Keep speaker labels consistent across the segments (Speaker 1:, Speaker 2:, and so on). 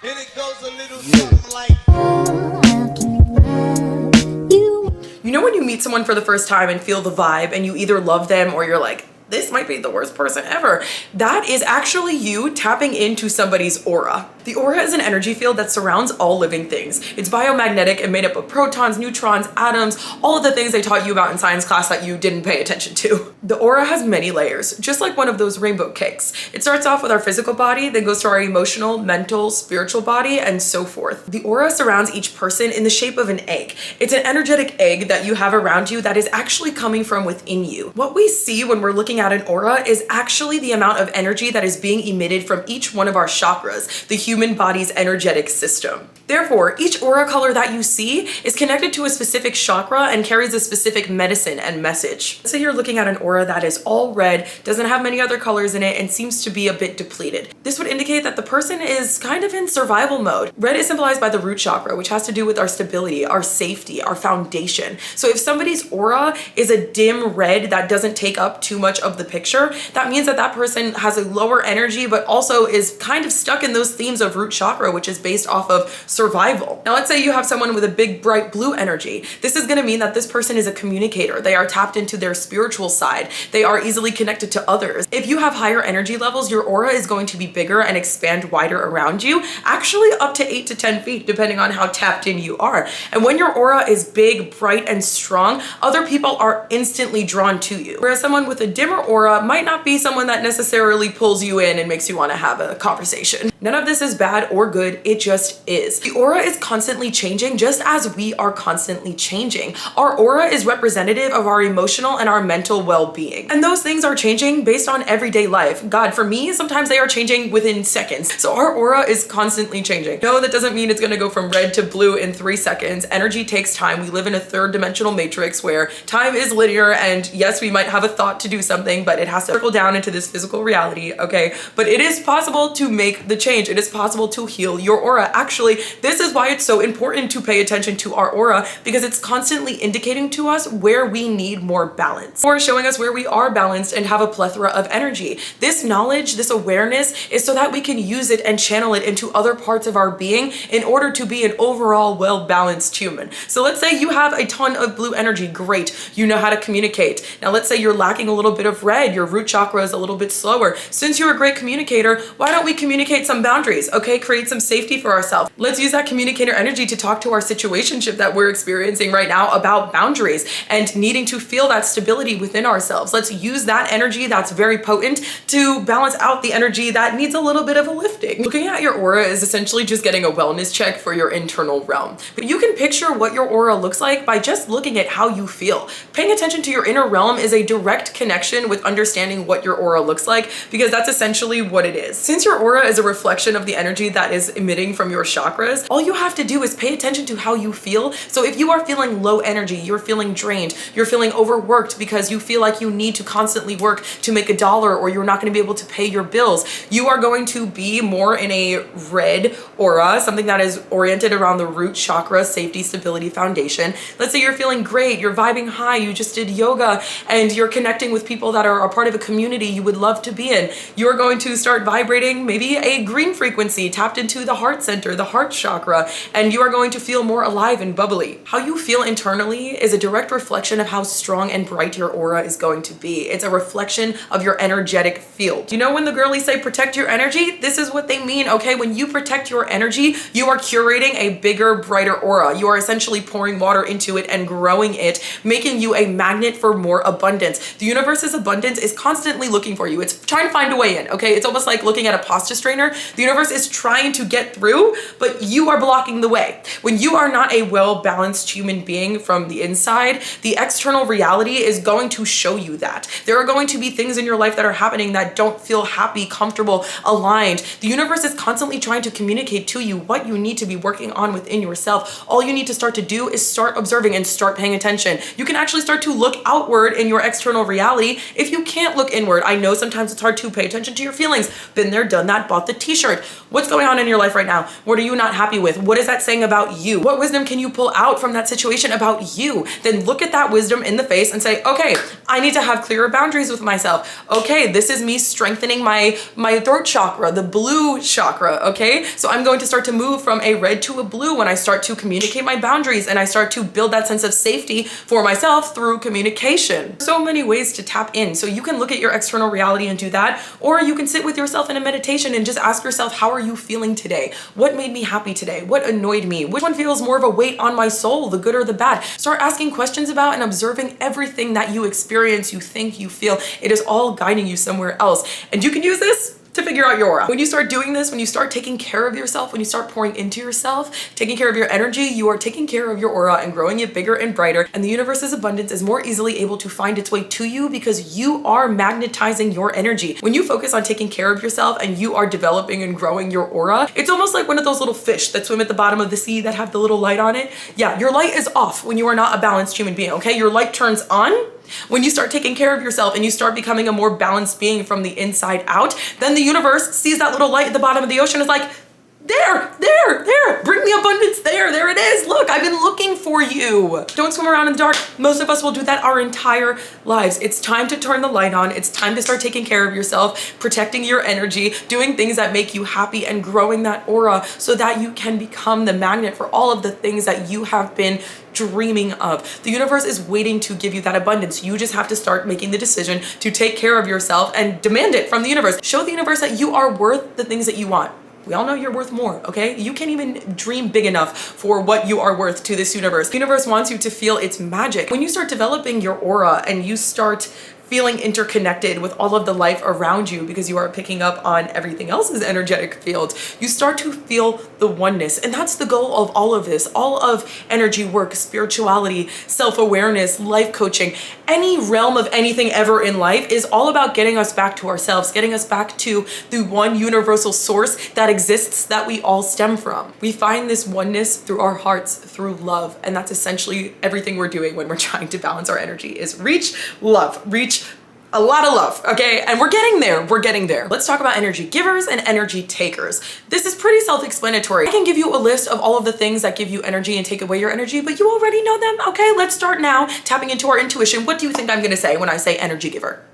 Speaker 1: And it goes a little something like.
Speaker 2: You know when you meet someone for the first time and feel the vibe and you either love them or you're like, this might be the worst person ever. That is actually you tapping into somebody's aura. The aura is an energy field that surrounds all living things. It's biomagnetic and made up of protons, neutrons, atoms, all of the things they taught you about in science class that you didn't pay attention to. The aura has many layers, just like one of those rainbow cakes. It starts off with our physical body, then goes to our emotional, mental, spiritual body, and so forth. The aura surrounds each person in the shape of an egg. It's an energetic egg that you have around you that is actually coming from within you. What we see when we're looking at an aura is actually the amount of energy that is being emitted from each one of our chakras, the human body's energetic system. Therefore, each aura color that you see is connected to a specific chakra and carries a specific medicine and message. Let's say you're looking at an aura that is all red, doesn't have many other colors in it, and seems to be a bit depleted. This would indicate that the person is kind of in survival mode. Red is symbolized by the root chakra, which has to do with our stability, our safety, our foundation. So if somebody's aura is a dim red that doesn't take up too much of the picture, that means that that person has a lower energy, but also is kind of stuck in those themes of root chakra, which is based off of survival. Now, let's say you have someone with a big, bright blue energy. This is going to mean that this person is a communicator. They are tapped into their spiritual side. They are easily connected to others. If you have higher energy levels, your aura is going to be bigger and expand wider around you, actually up to 8 to 10 feet, depending on how tapped in you are. And when your aura is big, bright, and strong, other people are instantly drawn to you. Whereas someone with a dimmer aura might not be someone that necessarily pulls you in and makes you want to have a conversation. None of this is bad or good, it just is. The aura is constantly changing just as we are constantly changing. Our aura is representative of our emotional and our mental well-being. And those things are changing based on everyday life. God, for me, sometimes they are changing within seconds. So our aura is constantly changing. No, that doesn't mean it's gonna go from red to blue in 3 seconds. Energy takes time. We live in a third dimensional matrix where time is linear, and yes, we might have a thought to do something, but it has to trickle down into this physical reality, okay? But it is possible to make the change. It is possible to heal your aura. Actually, this is why it's so important to pay attention to our aura, because it's constantly indicating to us where we need more balance, or showing us where we are balanced and have a plethora of energy. This knowledge, this awareness is so that we can use it and channel it into other parts of our being in order to be an overall well-balanced human. So let's say you have a ton of blue energy, great. You know how to communicate. Now let's say you're lacking a little bit of red, your root chakra is a little bit slower. Since you're a great communicator, why don't we communicate some boundaries, okay? Create some safety for ourselves. Let's use that communicator energy to talk to our situationship that we're experiencing right now about boundaries and needing to feel that stability within ourselves. Let's use that energy that's very potent to balance out the energy that needs a little bit of a lifting. Looking at your aura is essentially just getting a wellness check for your internal realm. But you can picture what your aura looks like by just looking at how you feel. Paying attention to your inner realm is a direct connection with understanding what your aura looks like, because that's essentially what it is. Since your aura is a reflection of the energy that is emitting from your chakras, all you have to do is pay attention to how you feel. So if you are feeling low energy, you're feeling drained, you're feeling overworked because you feel like you need to constantly work to make $1 or you're not going to be able to pay your bills, you are going to be more in a red aura, something that is oriented around the root chakra, safety, stability, foundation. Let's say you're feeling great, you're vibing high, you just did yoga, and you're connecting with people that are a part of a community you would love to be in. You're going to start vibrating maybe a green frequency tapped into the heart center, the heart chakra, and you are going to feel more alive and bubbly. How you feel internally is a direct reflection of how strong and bright your aura is going to be. It's a reflection of your energetic field. You know when the girlies say protect your energy? This is what they mean, okay? When you protect your energy, you are curating a bigger, brighter aura. You are essentially pouring water into it and growing it, making you a magnet for more abundance. The universe's abundance is constantly looking for you. It's trying to find a way in, okay? It's almost like looking at a pasta strainer. The universe is trying to get through, but you are blocking the way. When you are not a well-balanced human being from the inside, the external reality is going to show you that. There are going to be things in your life that are happening that don't feel happy, comfortable, aligned. The universe is constantly trying to communicate to you what you need to be working on within yourself. All you need to start to do is start observing and start paying attention. You can actually start to look outward in your external reality if you can't look inward. I know sometimes it's hard to pay attention to your feelings. Been there, done that, bought the t-shirt. What's going on in your life right now? What are you not happy with? What is that saying about you? What wisdom can you pull out from that situation about you? Then look at that wisdom in the face and say, okay, I need to have clearer boundaries with myself. Okay, this is me strengthening my throat chakra, the blue chakra, okay? So I'm going to start to move from a red to a blue when I start to communicate my boundaries and I start to build that sense of safety for myself through communication. So many ways to tap in. So you can look at your external reality and do that, or you can sit with yourself in a meditation and just ask yourself, how are you feeling today? What made me happy today? What annoyed me? Which one feels more of a weight on my soul, the good or the bad? Start asking questions about and observing everything that you experience, you think, you feel. It is all guiding you somewhere else. And you can use this to figure out your aura. When you start doing this, when you start taking care of yourself, when you start pouring into yourself, taking care of your energy, you are taking care of your aura and growing it bigger and brighter. And the universe's abundance is more easily able to find its way to you because you are magnetizing your energy. When you focus on taking care of yourself and you are developing and growing your aura, it's almost like one of those little fish that swim at the bottom of the sea that have the little light on it. Yeah, your light is off when you are not a balanced human being, okay? Your light turns on when you start taking care of yourself and you start becoming a more balanced being from the inside out. Then the universe sees that little light at the bottom of the ocean, is like, there, bring me abundance there it is. Look, I've been looking for you. Don't swim around in the dark. Most of us will do that our entire lives. It's time to turn the light on. It's time to start taking care of yourself, protecting your energy, doing things that make you happy and growing that aura so that you can become the magnet for all of the things that you have been dreaming of. The universe is waiting to give you that abundance. You just have to start making the decision to take care of yourself and demand it from the universe. Show the universe that you are worth the things that you want. We all know you're worth more, okay? You can't even dream big enough for what you are worth to this universe. The universe wants you to feel its magic. When you start developing your aura and you start feeling interconnected with all of the life around you because you are picking up on everything else's energetic field, you start to feel the oneness. And that's the goal of all of this. All of energy work, spirituality, self-awareness, life coaching, any realm of anything ever in life is all about getting us back to ourselves, getting us back to the one universal source that exists that we all stem from. We find this oneness through our hearts, through love. And that's essentially everything we're doing when we're trying to balance our energy is reach love, reach a lot of love, okay? And we're getting there. Let's talk about energy givers and energy takers. This is pretty self-explanatory. I can give you a list of all of the things that give you energy and take away your energy, but you already know them, okay? Let's start now tapping into our intuition. What do you think I'm gonna say when I say energy giver?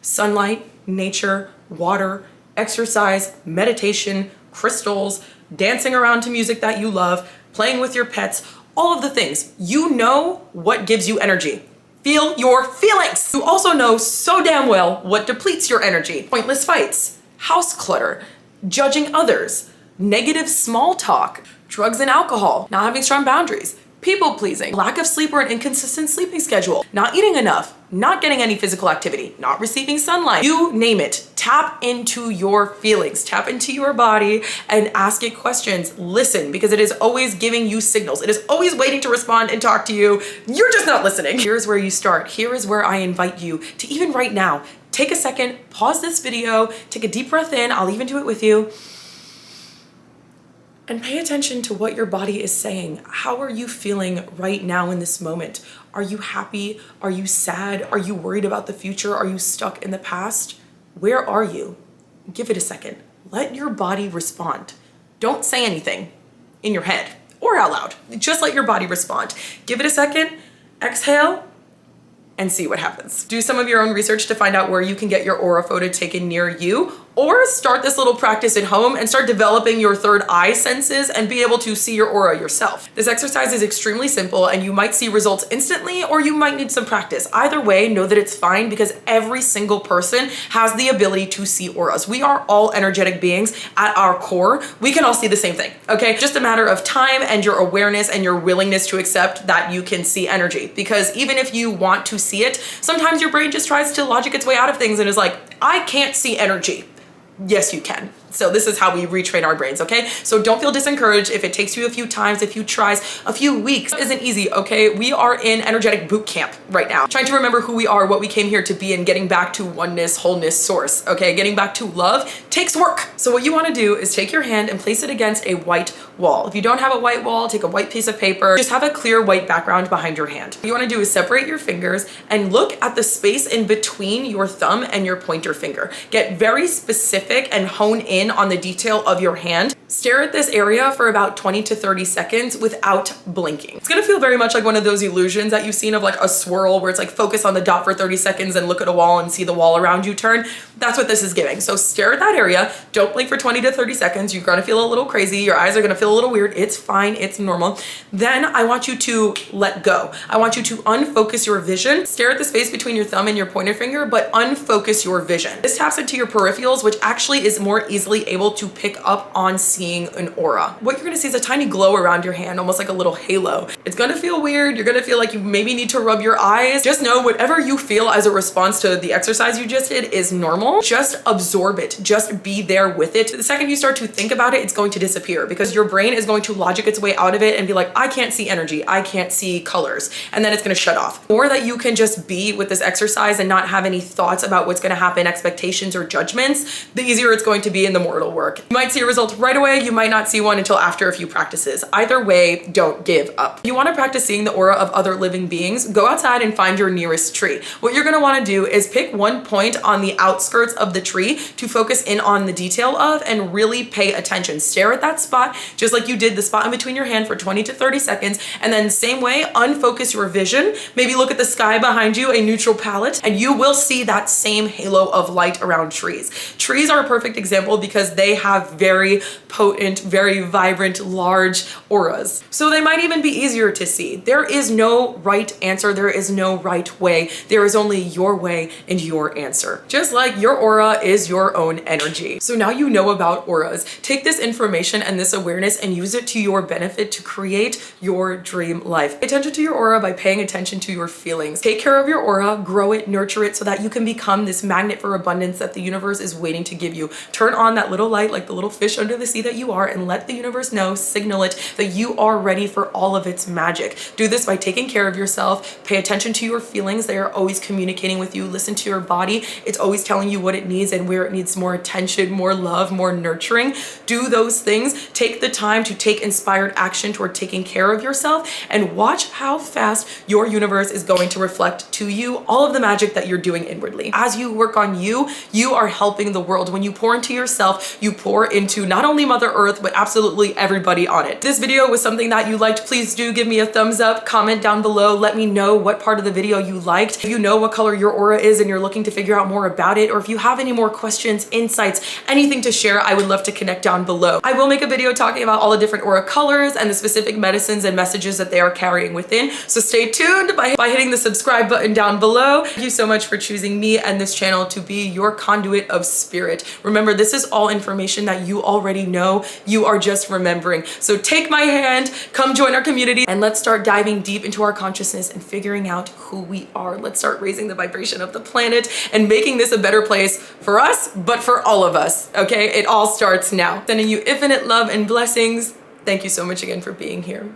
Speaker 2: Sunlight, nature, water, exercise, meditation, crystals, dancing around to music that you love, playing with your pets, all of the things. You know what gives you energy. Feel your feelings. You also know so damn well what depletes your energy. Pointless fights, house clutter, judging others, negative small talk, drugs and alcohol, not having strong boundaries, people pleasing, lack of sleep or an inconsistent sleeping schedule, not eating enough, not getting any physical activity, not receiving sunlight, you name it. Tap into your feelings, tap into your body and ask it questions. Listen, because it is always giving you signals. It is always waiting to respond and talk to you. You're just not listening. Here's where you start. Here is where I invite you to, even right now, take a second, pause this video, take a deep breath in. I'll even do it with you. And pay attention to what your body is saying. How are you feeling right now in this moment? Are you happy? Are you sad? Are you worried about the future? Are you stuck in the past? Where are you? Give it a second. Let your body respond. Don't say anything in your head or out loud. Just let your body respond. Give it a second, exhale, and see what happens. Do some of your own research to find out where you can get your aura photo taken near you, or start this little practice at home and start developing your third eye senses and be able to see your aura yourself. This exercise is extremely simple and you might see results instantly or you might need some practice. Either way, know that it's fine because every single person has the ability to see auras. We are all energetic beings at our core. We can all see the same thing, okay? Just a matter of time and your awareness and your willingness to accept that you can see energy. Because even if you want to see it, sometimes your brain just tries to logic its way out of things and is like, I can't see energy. Yes, you can. So this is how we retrain our brains, okay? So don't feel discouraged if it takes you a few times, a few tries, a few weeks. It isn't easy, okay? We are in energetic boot camp right now, trying to remember who we are, what we came here to be, and getting back to oneness, wholeness, source, okay? Getting back to love takes work. So what you wanna do is take your hand and place it against a white wall. If you don't have a white wall, take a white piece of paper, just have a clear white background behind your hand. What you wanna do is separate your fingers and look at the space in between your thumb and your pointer finger. Get very specific and hone in in on the detail of your hand. Stare at this area for about 20 to 30 seconds without blinking. It's gonna feel very much like one of those illusions that you've seen of like a swirl where it's like focus on the dot for 30 seconds and look at a wall and see the wall around you turn. That's what this is giving. So stare at that area, don't blink for 20 to 30 seconds. You're gonna feel a little crazy. Your eyes are gonna feel a little weird. It's fine, it's normal. Then I want you to let go. I want you to unfocus your vision. Stare at the space between your thumb and your pointer finger, but unfocus your vision. This taps into your peripherals, which actually is more easily able to pick up on seeing an aura. What you're gonna see is a tiny glow around your hand, almost like a little halo. It's gonna feel weird. You're gonna feel like you maybe need to rub your eyes. Just know whatever you feel as a response to the exercise you just did is normal. Just absorb it. Just be there with it. The second you start to think about it, it's going to disappear because your brain is going to logic its way out of it and be like, I can't see energy. I can't see colors. And then it's gonna shut off. Or that you can just be with this exercise and not have any thoughts about what's gonna happen, expectations or judgments, the easier it's going to be and the more it'll work. You might see a result right away. You might not see one until after a few practices. Either way, don't give up. If you want to practice seeing the aura of other living beings, go outside and find your nearest tree. What you're going to want to do is pick one point on the outskirts of the tree to focus in on the detail of and really pay attention. Stare at that spot, just like you did the spot in between your hand for 20 to 30 seconds. And then same way, unfocus your vision. Maybe look at the sky behind you, a neutral palette, and you will see that same halo of light around trees. Trees are a perfect example because they have very potent, very vibrant, large auras. So they might even be easier to see. There is no right answer. There is no right way. There is only your way and your answer. Just like your aura is your own energy. So now you know about auras. Take this information and this awareness and use it to your benefit to create your dream life. Pay attention to your aura by paying attention to your feelings. Take care of your aura, grow it, nurture it so that you can become this magnet for abundance that the universe is waiting to give you. Turn on that little light like the little fish under the sea that you are and let the universe know, signal it that you are ready for all of its magic. Do this by taking care of yourself. Pay attention to your feelings. They are always communicating with you. Listen to your body. It's always telling you what it needs and where it needs more attention, more love, more nurturing. Do those things. Take the time to take inspired action toward taking care of yourself and watch how fast your universe is going to reflect to you all of the magic that you're doing inwardly. As you work on you, you are helping the world. When you pour into yourself, you pour into not only Mother Earth, but absolutely everybody on it. If this video was something that you liked, please do give me a thumbs up, comment down below, let me know what part of the video you liked. If you know what color your aura is and you're looking to figure out more about it, or if you have any more questions, insights, anything to share, I would love to connect down below. I will make a video talking about all the different aura colors and the specific medicines and messages that they are carrying within. So stay tuned by hitting the subscribe button down below. Thank you so much for choosing me and this channel to be your conduit of spirit. Remember, this is all information that you already know. You are just remembering. So take my hand, come join our community, and let's start diving deep into our consciousness and figuring out who we are. Let's start raising the vibration of the planet and making this a better place for us, but for all of us, okay? It all starts now. Sending you infinite love and blessings. Thank you so much again for being here.